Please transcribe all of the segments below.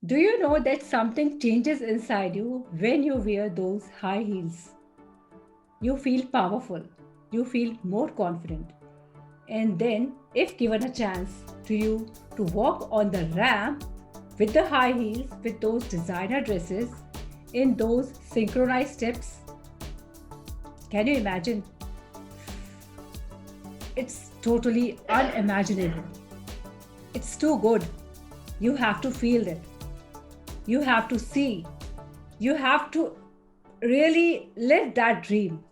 Do you know that something changes inside you when you wear those high heels? You feel powerful, you feel more confident. And then, if given a chance to you to walk on the ramp with the high heels, with those designer dresses, in those synchronized steps, can you imagine? It's totally unimaginable. It's too good. You have to feel it. You have to see. You have to really live that dream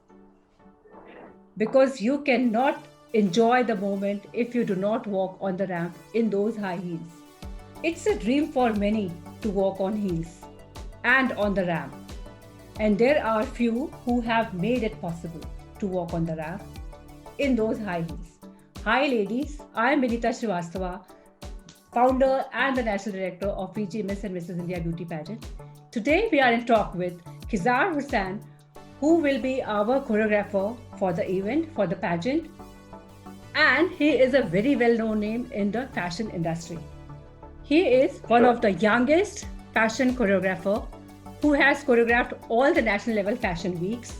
because you cannot enjoy the moment if you do not walk on the ramp in those high heels. It's a dream for many to walk on heels and on the ramp. And there are few who have made it possible to walk on the ramp in those high heels. Hi ladies, I am Vinita Srivastava, founder and the national director of VG Miss and Mrs. India Beauty Pageant. Today we are in talk with Khizar Hussain, who will be our choreographer for the event, for the pageant. And he is a very well-known name in the fashion industry. He is one of the youngest fashion choreographer who has choreographed all the national level fashion weeks,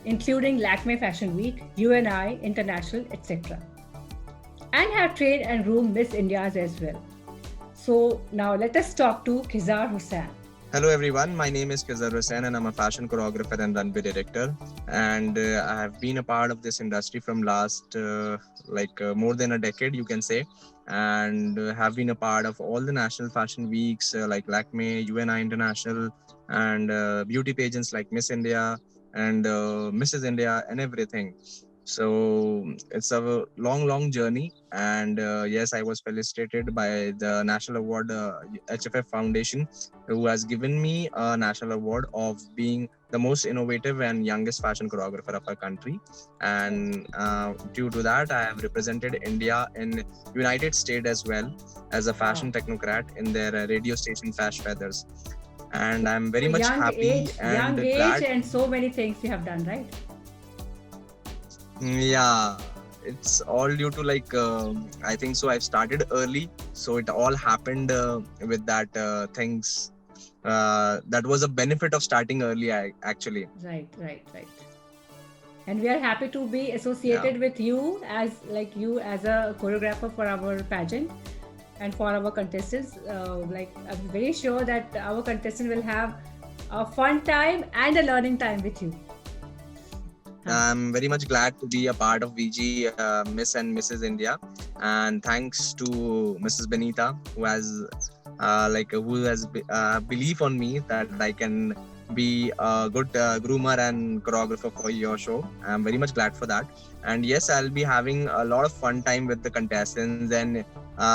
including Lakme Fashion Week, UNI, International, etc. And have trained and groomed Miss Indias as well. So now let us talk to Khizar Hussain. Hello everyone, my name is Khizar Hussain and I'm a fashion choreographer and runway director. And I have been a part of this industry from last more than a decade, you can say. And have been a part of all the national fashion weeks like Lakme, UNI International, and beauty pageants like Miss India and Mrs. India and everything. So it's a long journey. And yes, I was felicitated by the National Award HFF Foundation, who has given me a national award of being the most innovative and youngest fashion choreographer of our country. And due to that, I have represented India in United States as well as a fashion technocrat in their radio station Fash Feathers. And I'm very much happy and glad. And so many things you have done, right? Yeah, it's all due to I think so. I started early, so it all happened with that things. That was a benefit of starting early, actually. Right. And we are happy to be associated with you as a choreographer for our pageant and for our contestants. I'm very sure that our contestant will have a fun time and a learning time with you. I'm very much glad to be a part of VG Miss and Mrs. India, and thanks to Mrs. Benita who has belief on me that I can be a good groomer and choreographer for your show. I'm very much glad for that. And yes, I'll be having a lot of fun time with the contestants, and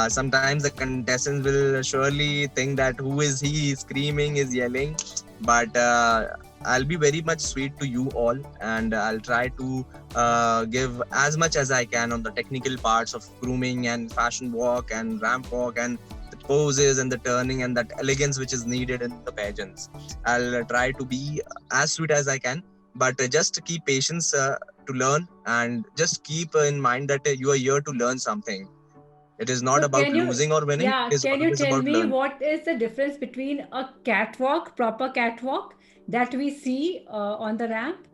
sometimes the contestants will surely think that who is he screaming, is yelling, but I'll be very much sweet to you all, and I'll try to give as much as I can on the technical parts of grooming and fashion walk and ramp walk and the poses and the turning and that elegance which is needed in the pageants. I'll try to be as sweet as I can, but just keep patience to learn, and just keep in mind that you are here to learn something. It is not about losing or winning. Yeah, can you tell me what is the difference between a catwalk, proper catwalk, that we see on the ramp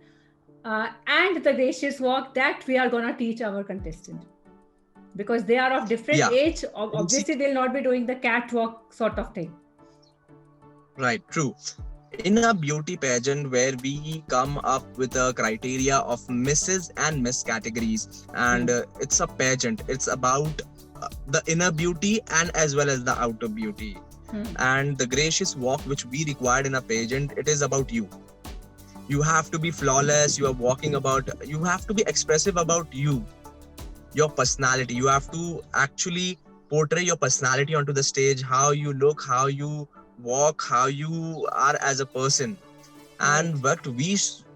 and the gracious walk that we are going to teach our contestant? Because they are of different age, obviously they'll not be doing the catwalk sort of thing. Right, true. In a beauty pageant where we come up with a criteria of Mrs. and Miss categories, and it's a pageant, it's about the inner beauty and as well as the outer beauty. And the gracious walk which we required in a pageant, it is about you. You have to be flawless. You have to be expressive about you, your personality. You have to actually portray your personality onto the stage, how you look, how you walk, how you are as a person. And what we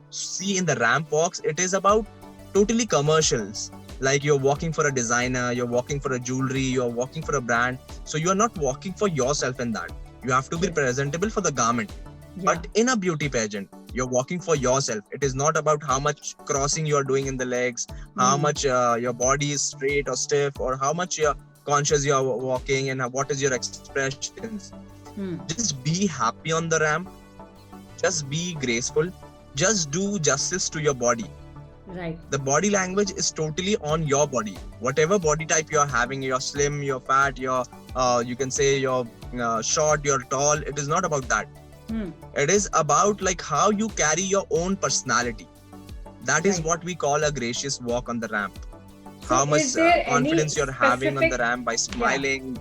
see in the ramp walks, it is about totally commercials. Like you're walking for a designer, you're walking for a jewelry, you're walking for a brand. So you are not walking for yourself in that. You have to be presentable for the garment. But in a beauty pageant, you're walking for yourself. It is not about how much crossing you're doing in the legs, how much your body is straight or stiff, or how much you're conscious you're walking and what is your expressions. Just be happy on the ramp. Just be graceful. Just do justice to your body. Right. The body language is totally on your body. Whatever body type you're having, you're slim, you're fat, you're you can say you're short, you're tall. It is not about that. It is about like how you carry your own personality. That is Right. what we call a gracious walk on the ramp. So How much is there any confidence you're having on the specific, ramp by smiling.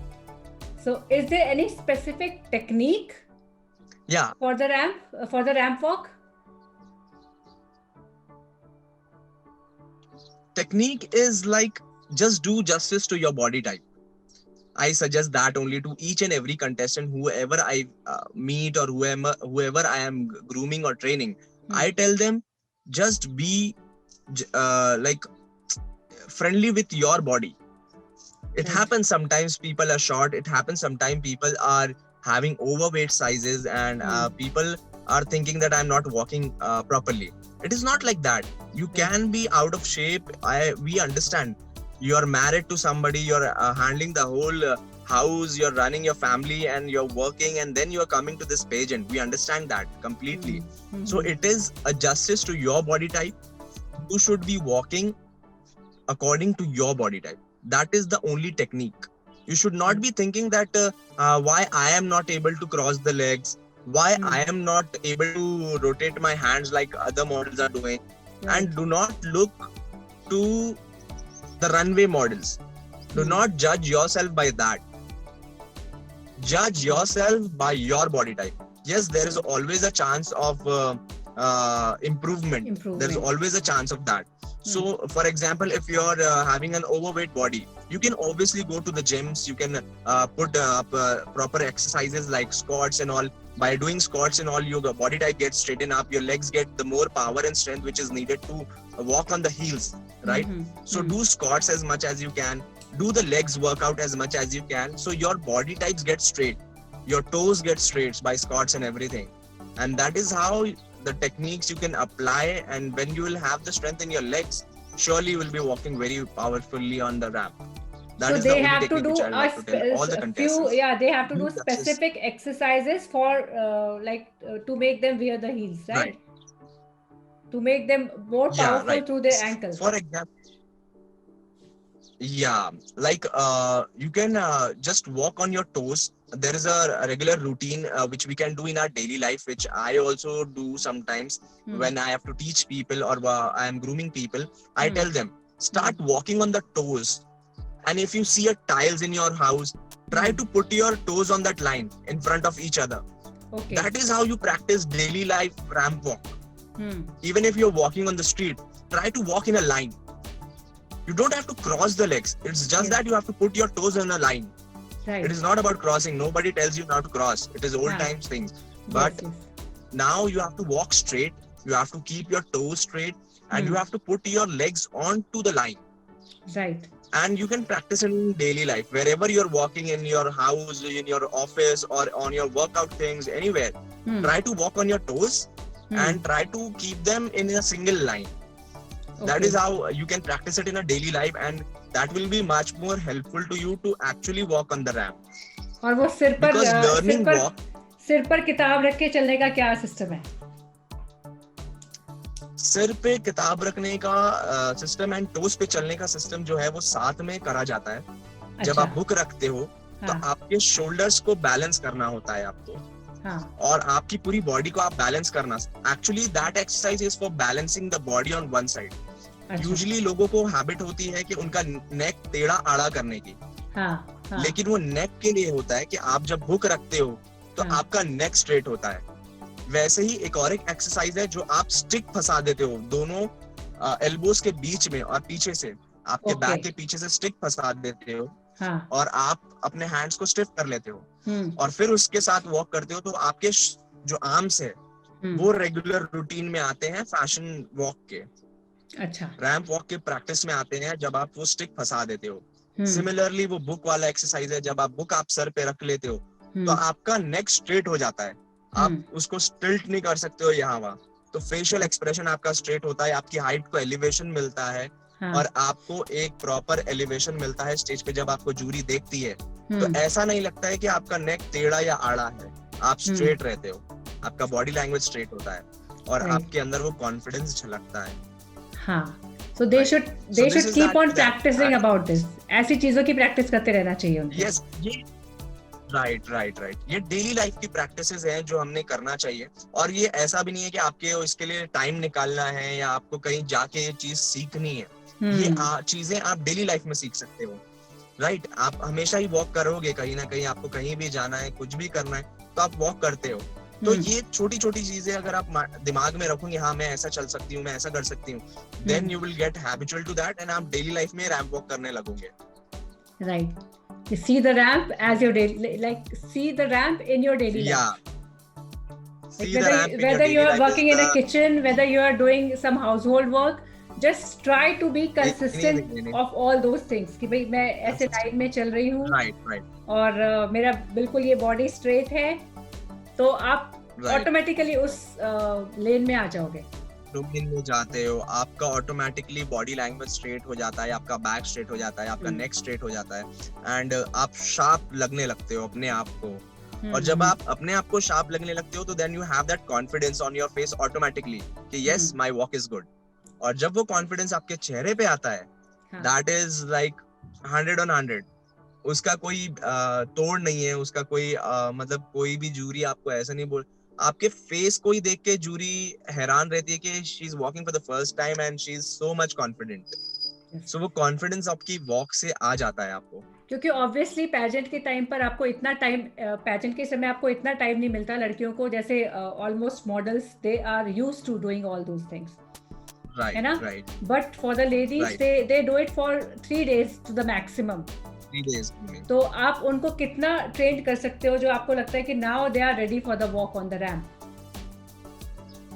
so is there any specific technique Yeah, for the ramp walk? technique is like just do justice to your body type. I suggest that only to each and every contestant, whoever I meet or whoever I am grooming or training. I tell them just be like friendly with your body. It Right. happens sometimes people are short. It happens sometimes people are having overweight sizes, and people are thinking that I'm not walking properly. It is not like that. You can be out of shape. We understand. You are married to somebody. You're handling the whole house. You're running your family, and you're working, and then you are coming to this pageant. We understand that completely. So it is a justice to your body type. You should be walking according to your body type. That is the only technique. You should not be thinking that why I am not able to cross the legs, why I am not able to rotate my hands like other models are doing. And do not look to the runway models. Do not judge yourself by that. Judge yourself by your body type. Yes, there is always a chance of improvement. There is always a chance of that. So, for example, if you're having an overweight body, you can obviously go to the gyms. You can put proper exercises like squats and all. By doing squats and all, your body type gets straightened up. Your legs get the more power and strength which is needed to walk on the heels, right? So do squats as much as you can. Do the legs workout as much as you can. So your body types get straight. Your toes get straight by squats and everything. And that is how the techniques you can apply, and when you will have the strength in your legs, surely you will be walking very powerfully on the ramp. That So is they the only have to technique do which I like to tell all the a few, contestants. they have to do That's specific exercises for to make them wear the heels, right? Right. To make them more Yeah, powerful right. through their ankles. For example, yeah, like you can just walk on your toes. There is a regular routine which we can do in our daily life, which I also do sometimes when I have to teach people or I am grooming people. I tell them, start walking on the toes. And if you see a tiles in your house, try to put your toes on that line in front of each other. Okay. That is how you practice daily life ramp walk. Even if you're walking on the street, try to walk in a line. You don't have to cross the legs. It's just that you have to put your toes in a line. Right. It is not about crossing. Nobody tells you not to cross. It is old times things. But now you have to walk straight. You have to keep your toes straight, and you have to put your legs onto the line. Right. And you can practice in daily life, wherever you're walking, in your house, in your office, or on your workout things, anywhere. Try to walk on your toes and try to keep them in a single line. That is how you can practice it in a daily life, and that will be much more helpful to you to actually walk on the ramp. और वो सिर पर Because learning walk, सिर पर किताब रख के चलने का क्या सिस्टम है? सिर पे किताब रखने का सिस्टम एंड टोस पे चलने का सिस्टम जो है वो साथ में करा जाता है। जब आप बुक रखते हो तो आपके शोल्डर्स को बैलेंस करना होता है आपको, और आपकी पूरी बॉडी को आप बैलेंस करना। Actually that exercise is for balancing the body on one side. Usually लोगों को हैबिट होती है कि उनका नेक टेढ़ा आड़ा करने की, लेकिन वो नेक के लिए होता है कि आप जब हुक रखते हो तो आपका नेक स्ट्रेट होता है। वैसे ही एक और एक एक्सरसाइज है जो आप स्टिक फंसा देते हो दोनों एल्बोस के बीच में, और पीछे से आपके बैक के पीछे से स्टिक फंसा देते हो, और आप अपने हैंड्स को स्टिफ कर लेते हो, और फिर उसके साथ वॉक करते हो। तो आपके जो आर्म्स है वो रेगुलर रूटीन में आते हैं फैशन वॉक के। अच्छा। रैंप वॉक के प्रैक्टिस में आते हैं जब आप वो स्टिक फंसा देते हो। सिमिलरली वो बुक वाला एक्सरसाइज है, जब आप बुक आप सर पे रख लेते हो तो आपका नेक स्ट्रेट हो जाता है। आप उसको स्टिल्ट नहीं कर सकते हो यहाँ वहाँ, तो फेशियल एक्सप्रेशन आपका स्ट्रेट होता है, आपकी हाइट को एलिवेशन मिलता है, हाँ. और आपको एक प्रॉपर एलिवेशन मिलता है स्टेज पे जब आपको जूरी देखती है, तो हम्म. ऐसा नहीं लगता है कि आपका नेक टेढ़ा या आड़ा है, आप स्ट्रेट रहते हो, आपका बॉडी लैंग्वेज स्ट्रेट होता है और Right. आपके अंदर वो कॉन्फिडेंस झलकता है. हाँ. So they Right. should So they this should is keep on that practicing about this. ऐसी चीजों की प्रैक्टिस करते रहना चाहिए उनको. yes, ये राइट. ये डेली लाइफ की प्रैक्टिसेस हैं जो हमने करना चाहिए, और ये ऐसा भी नहीं है कि आपके इसके लिए टाइम निकालना है या आपको कहीं जाके ये चीज सीखनी है. ये चीजें आप डेली लाइफ में सीख सकते हो. राइट, आप हमेशा ही वॉक करोगे, कहीं ना कहीं आपको कहीं भी जाना है, कुछ भी करना है, तो आप वॉक करते हो. तो ये छोटी छोटी चीजें अगर आप दिमाग में रखोगे, हाँ मैं ऐसा चल सकती हूँ, मैं ऐसा कर सकती हूँ, then you will get habitual to that and आप डेली लाइफ में रैंप वॉक करने लगोगे. Right. You see the ramp as your daily, like see the ramp in your daily life. See Like the ramp in your whether daily you are life working is in a kitchen, whether you are doing some household work, just try to be consistent anything. of all those things. कि भाई मैं ऐसे line में चल रही हूँ, right, और मेरा बिल्कुल ये बॉडी स्ट्रेट है, तो आप ऑटोमेटिकली उस लेन में आ जाओगे. डोमेन में जाते हो, आपका ऑटोमेटिकली बॉडी लैंग्वेज स्ट्रेट हो जाता है, आपका बैक स्ट्रेट हो जाता है, आपका नेक स्ट्रेट हो जाता है एंड आप शार्प लगने लगते हो अपने आप को. और जब आप अपने आप को शार्प लगने लगते हो तो then you have that confidence on your face automatically कि yes my walk is good. और जब वो कॉन्फिडेंस आपके चेहरे पे आता है, दैट इज लाइक 100 on 100. उसका कोई तोड़ नहीं है, उसका कोई मतलब कोई भी जूरी आपको ऐसा नहीं बोल, आपके फेस को ही देख के जूरी हैरान रहती है कि she is walking for the first time and she is so much confident. So वो कॉन्फिडेंस आपकी वॉक से आ जाता है आपको. क्योंकि ऑब्वियसली पैजेंट के टाइम पर आपको इतना टाइम, पैजेंट के समय आपको इतना टाइम नहीं मिलता लड़कियों को, जैसे almost models they are used to doing all those things, है ना? But for the ladies they do it for 3 days to the maximum. तो आप उनको कितना ट्रेन कर सकते हो जो आपको लगता है कि now they are ready for the walk on the ramp?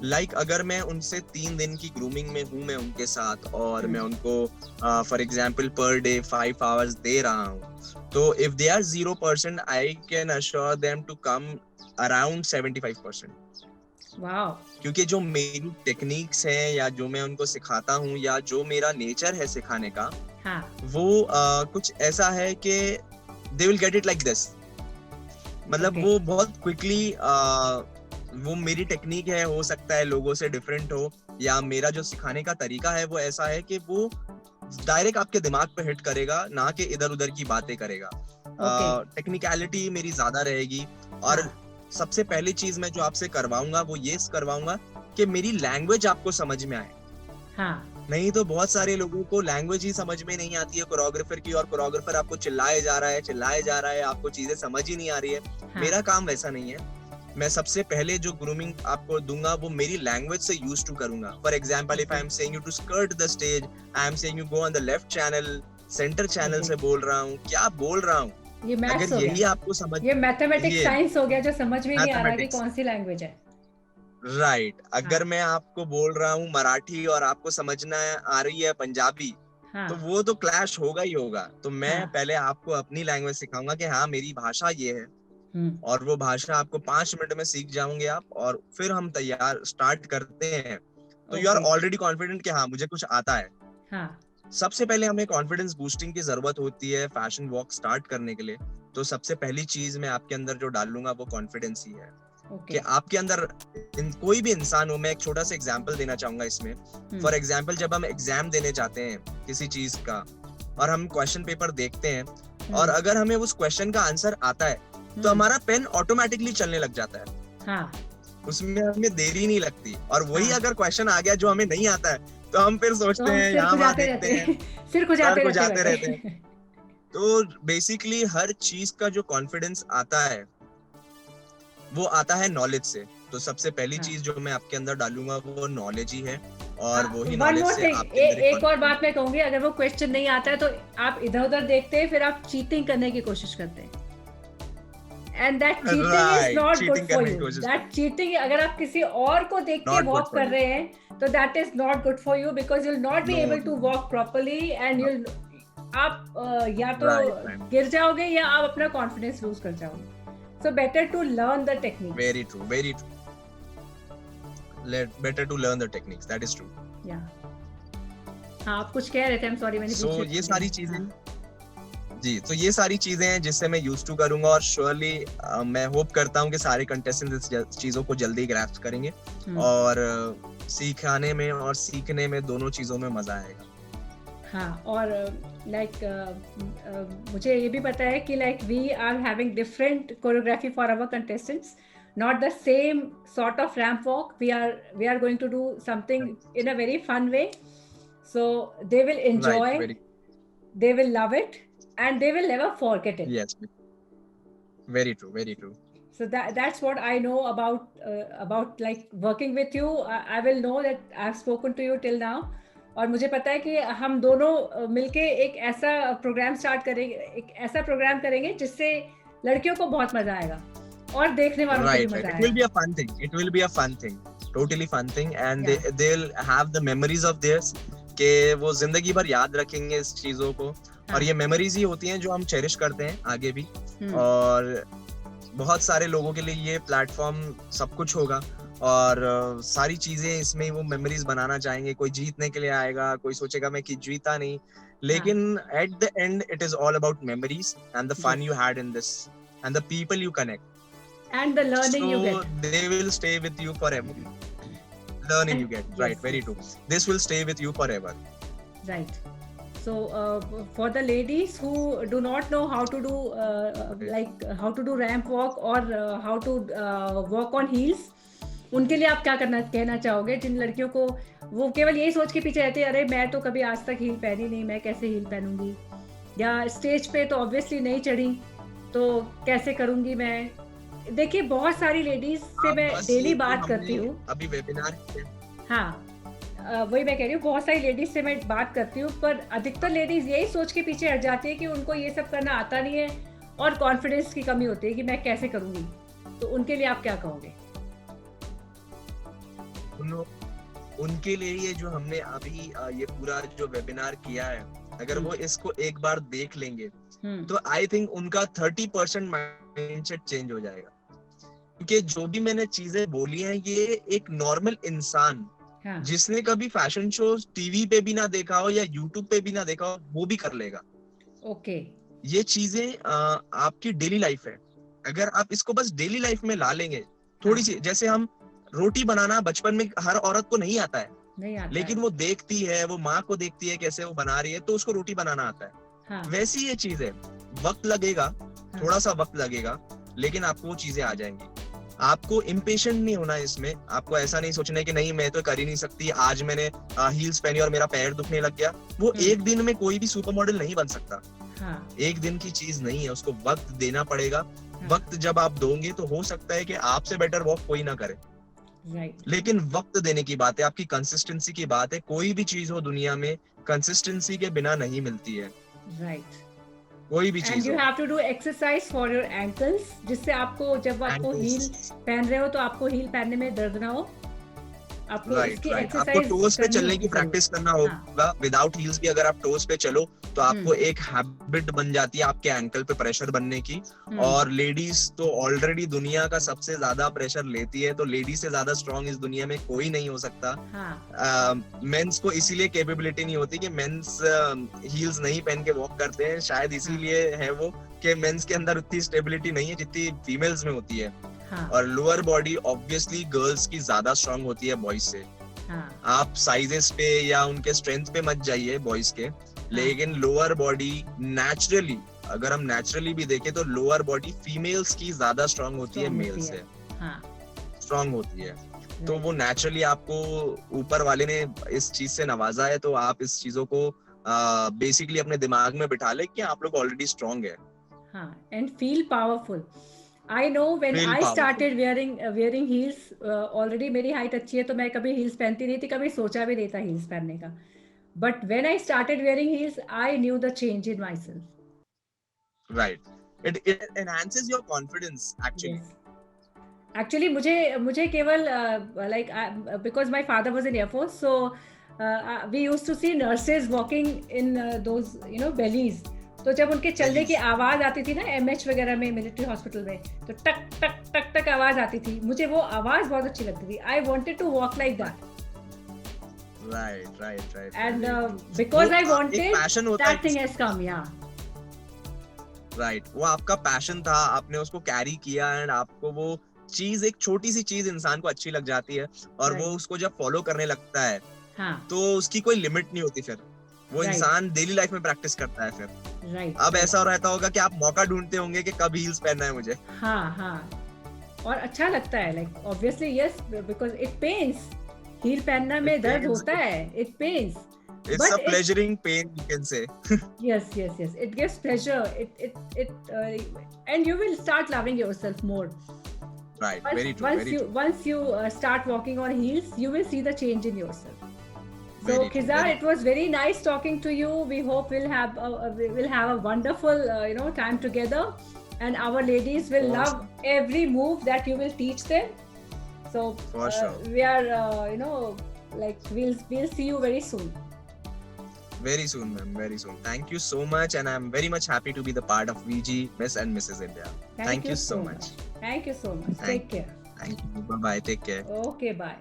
Like अगर मैं उनसे 3 दिन की ग्रूमिंग में हूँ, मैं उनके साथ, और मैं उनको for example per day 5 hours दे रहा हूँ, तो if they are 0% I can assure them to come around 75%. Wow. क्योंकि जो मेरी टेक्निक्स हैं या जो मैं उनको सिखाता हूँ या जो मेरा नेचर है सिखाने का, वो कुछ ऐसा है कि they will get it like this. मतलब वो बहुत क्विकली, वो मेरी टेक्निक है, हो सकता है लोगों से डिफरेंट हो, या मेरा जो सिखाने का तरीका है वो ऐसा है कि वो डायरेक्ट आपके दिमाग पे हिट करेगा, ना कि इधर उधर की बातें करेगा. टेक्निकलिटी मेरी ज्यादा रहेगी. और सबसे पहली चीज मैं जो आपसे करवाऊंगा वो ये करवाऊंगा कि मेरी लैंग्वेज आपको समझ में आए. नहीं तो बहुत सारे लोगों को लैंग्वेज ही समझ में नहीं आती है कोरियोग्राफर की, और कोरियोग्राफर आपको चिल्लाए जा रहा है, आपको चीजें समझ ही नहीं आ रही है. मेरा काम वैसा नहीं है. मैं सबसे पहले जो ग्रूमिंग आपको दूंगा वो मेरी लैंग्वेज से यूज टू करूंगा. For example, if I am saying you to skirt the stage, I am saying you go on the left channel, centre channel से बोल रहा हूँ, क्या बोल रहा हूँ. ये मैथ्स अगर हो यही गया, आपको समझ, ये मैथमेटिक्स साइंस हो गया जो समझ में नहीं आ रहा कि कौन सी लैंग्वेज है. राइट. अगर मैं आपको बोल रहा हूँ मराठी और आपको समझना आ रही है पंजाबी, तो वो तो क्लैश होगा ही होगा. तो मैं पहले आपको अपनी लैंग्वेज सिखाऊंगा कि हाँ मेरी भाषा ये है, और वो भाषा आपको 5 मिनट में सीख जाओगे आप, और फिर हम तैयार स्टार्ट करते हैं. तो यू आर ऑलरेडी कॉन्फिडेंट कि हाँ मुझे कुछ आता है. सबसे पहले हमें कॉन्फिडेंस बूस्टिंग की जरूरत होती है फैशन वॉक स्टार्ट करने के लिए. तो सबसे पहली चीज मैं आपके अंदर जो डालूंगा वो कॉन्फिडेंस ही है. कि आपके अंदर कोई भी इंसान हो, मैं एक छोटा सा एग्जांपल देना चाहूंगा इसमें. फॉर एग्जांपल, जब हम एग्जाम देने जाते हैं किसी चीज का और हम क्वेश्चन पेपर देखते हैं, और अगर हमें उस क्वेश्चन का आंसर आता है तो हमारा पेन ऑटोमेटिकली चलने लग जाता है. उसमें हमें देरी नहीं लगती. और वही अगर क्वेश्चन आ गया जो हमें नहीं आता है, तो हम फिर सोचते हैं, यहाँ वहाँ देखते हैं, फिर कुछ आते रहते हैं. तो बेसिकली हर चीज का जो कॉन्फिडेंस आता है वो आता है नॉलेज से. तो सबसे पहली चीज जो मैं आपके अंदर डालूंगा वो नॉलेज ही है, और वही नॉलेज से आपके अंदर एक और बात मैं कहूंगी, अगर वो क्वेश्चन नहीं आता है तो आप इधर उधर देखते हैं, फिर आप चीटिंग करने की कोशिश करते हैं. And that cheating is not good for you. That cheating, अगर आप किसी और को देख के walk कर रहे हैं, तो that is not good for you, because you'll not be able to walk properly, and आप या तो गिर जाओगे या आप अपना confidence lose कर जाओगे. So better to learn the techniques. Very true, very true. Better to learn the techniques. That is true. Yeah. हाँ, आप कुछ कह रहे थे, I'm sorry, मैंने सो बीच में ये बोल सारी दिया। चीजें, हाँ, जी, तो ये सारी चीजें हैं जिससे मैं यूज टू करूंगा, और श्योरली मैं होप करता हूँ कि सारे कंटेस्टेंट्स इस चीजों को जल्दी ग्रैस्प करेंगे, हम्म, और सिखाने में और सीखने में दोनों चीजों में मजा आएगा। हाँ, और लाइक मुझे ये भी पता है कि like we are having different choreography for our contestants, not the same sort of ramp walk. We are going to do something in a very fun way, so they will right, enjoy, very, they will love it, and they will never forget it. Yes, very true, very true. So that's what I know about like working with you. I will know that I've spoken to you till now, और मुझे पता है कि हम दोनों मिलके एक ऐसा प्रोग्राम स्टार्ट करेंगे, एक ऐसा प्रोग्राम करेंगे जिससे लड़कियों को बहुत मजा आएगा और देखने वालों को भी Right, right. मजा It will be आएगा। a fun thing. It will be a fun thing. Totally fun thing, and Yeah. they'll have the memories of theirs, कि वो जिंदगी भर याद रखेंगे इस चीजों को, हाँ। और ये मेमोरीज ही होती हैं जो हम चेरिश करते हैं आगे भी। हम्म, और बहुत सारे लोगों के लिए ये प्लेटफॉर्म सब कुछ होगा, और सारी चीजें इसमें वो मेमोरीज बनाना चाहेंगे। कोई जीतने के लिए आएगा, कोई सोचेगा मैं कि जीता नहीं, लेकिन at the end it is all about memories and the fun Yes. You had in this and the people you connect. And the learning you So get. they will stay with you forever. Learning And you get, yes, right? Very yes, true. yes. This will stay with you forever. Right. So for the ladies who do not know how to do how to do ramp walk or how to walk on heels, उनके लिए आप क्या कहना चाहोगे? जिन लड़कियों को वो केवल यही सोच के पीछे रहते हैं, अरे मैं तो कभी आज तक हील पहनी नहीं, मैं कैसे हील पहनूंगी, या स्टेज पे तो ऑब्वियसली नहीं चढ़ी तो कैसे करूंगी मैं। देखिए, बहुत सारी लेडीज से मैं बस डेली ये तो बात करती हमने हूँ। अभी वेबिनार हाँ, वही मैं कह रही हूँ, बहुत सारी लेडीज से मैं बात करती हूँ, पर अधिकतर लेडीज यही सोच के पीछे हट जाती है कि उनको ये सब करना आता नहीं है और कॉन्फिडेंस की कमी होती है कि मैं कैसे करूंगी। तो उनके लिए आप क्या कहोगे? उनके लिए ये जो हमने अभी ये पूरा जो वेबिनार किया है, अगर वो इसको एक बार देख लेंगे तो आई थिंक उनका 30% माइंडसेट चेंज हो जाएगा। क्योंकि जो भी मैंने चीजें बोली हैं, ये एक नॉर्मल इंसान हाँ, जिसने कभी फैशन शो टीवी पे भी ना देखा हो या यूट्यूब पे भी ना देखा हो, वो भी कर लेगा। ओके, ये चीजें आपकी डेली लाइफ है। अगर आप इसको बस डेली लाइफ में ला लेंगे, थोड़ी सी, जैसे हम रोटी बनाना बचपन में हर औरत को नहीं आता है, नहीं आता लेकिन है। वो देखती है, वो माँ को देखती है कैसे वो बना रही है, तो उसको रोटी बनाना आता है। हाँ, वैसी ये चीज है, वक्त लगेगा, थोड़ा सा वक्त लगेगा, लेकिन आपको वो चीजें आ जाएंगी। आपको इम्पेशेंट नहीं होना है इसमें। आपको ऐसा नहीं सोचना है कि नहीं मैं तो कर ही नहीं सकती, आज मैंने हील्स पहनी और मेरा पैर दुखने लग गया। वो एक दिन में कोई भी सुपर मॉडल नहीं बन सकता। हाँ, एक दिन की चीज नहीं है, उसको वक्त देना पड़ेगा। हाँ, वक्त जब आप दोगे तो हो सकता है कि आपसे बेटर वॉक कोई ना करे, राइट, लेकिन वक्त देने की बात है, आपकी कंसिस्टेंसी की बात है। कोई भी चीज हो दुनिया में कंसिस्टेंसी के बिना नहीं मिलती है, राइट। कोई भी एंड चीज यू हो। Have to do exercise for your ankles, जिससे आपको जब आपको हील पहन रहे हो तो आपको हील पहनने में दर्द ना हो। आपको राइट, इसकी राइट। आपको एक्सरसाइज टोज पे चलने की जरूर। प्रैक्टिस करना होगा। विदाउट हील्स भी अगर आप टोज पे चलो तो आपको एक हैबिट बन जाती है आपके एंकल पे प्रेशर बनने की। और लेडीज तो ऑलरेडी दुनिया का सबसे ज्यादा प्रेशर लेती है, तो लेडीज से ज्यादा स्ट्रांग इस दुनिया में कोई नहीं हो सकता। मेंस को इसीलिए कैपेबिलिटी नहीं होती कि मेंस हील्स नहीं पहन के वॉक करते हैं, शायद इसीलिए है वो कि मेंस के अंदर उतनी स्टेबिलिटी नहीं है जितनी फीमेल्स में होती है। और लोअर बॉडी ऑब्वियसली गर्ल्स की ज्यादा स्ट्रांग होती है बॉयज से। आप साइजेस पे या उनके स्ट्रेंथ पे मत जाइए बॉयज के, लेकिन लोअर बॉडी नेचुरली, अगर हम नेचुरली भी देखें तो लोअर बॉडी फीमेल्स की ज्यादा स्ट्रांग होती है मेल से, स्ट्रांग होती है। तो वो नेचुरली आपको ऊपर वाले ने इस चीज से नवाजा है, तो आप इस चीजों को बेसिकली अपने दिमाग में बिठा ले कि आप लोग ऑलरेडी स्ट्रांग है। And feel powerful. I know when Feel I powerful. started wearing heels, already मेरी हाइट अच्छी है तो मैं कभी heels पहनती नहीं थी, कभी सोचा भी नहीं था heels पहनने का। But when I started wearing heels, I knew the change in myself. Right. It enhances your confidence actually. Yes. Actually मुझे केवल because my father was in Air Force, so we used to see nurses walking in those bellies. तो जब उनके चलने की आवाज आती थी ना MH वगैरह में, मिलिट्री हॉस्पिटल में, तो टक टक टक टक आवाज आती थी, मुझे वो आवाज बहुत अच्छी लगती थी। I wanted to walk like that. right. And Very true. because I वो एक wanted, पैशन होता है that thing has come. Yeah. Right, वो आपका पैशन था, आपने उसको कैरी किया एंड आपको वो चीज, एक छोटी सी चीज इंसान को अच्छी लग जाती है और वो Right. उसको जब फॉलो करने लगता है हाँ. तो उसकी कोई लिमिट नहीं होती, फिर वो Right. इंसान डेली लाइफ में प्रैक्टिस करता है फिर। Right. अब right. ऐसा रहता होगा कि आप मौका ढूंढते होंगे कि कब हील्स पहनना है मुझे। हाँ. और अच्छा लगता है, like obviously yes, because it pains. Heel पहनना में दर्द होता है, it pains. It's But a pleasuring pain, you can say. Yes. It gives pleasure. And you will start loving yourself more. Right, very true. Once you start walking on heels, you will see the change in yourself. So Very true, Kizar, very it was very nice talking to you. We hope we'll have a wonderful time together, and our ladies will For love every move that you will teach them. So For sure. we are we'll see you very soon. Very soon, ma'am. Very soon. Thank you so much, and I'm very much happy to be the part of VG, Miss and Mrs. India. Thank you so much. Thank you so much. Take care. Thank you. Bye bye. Take care. Okay, bye.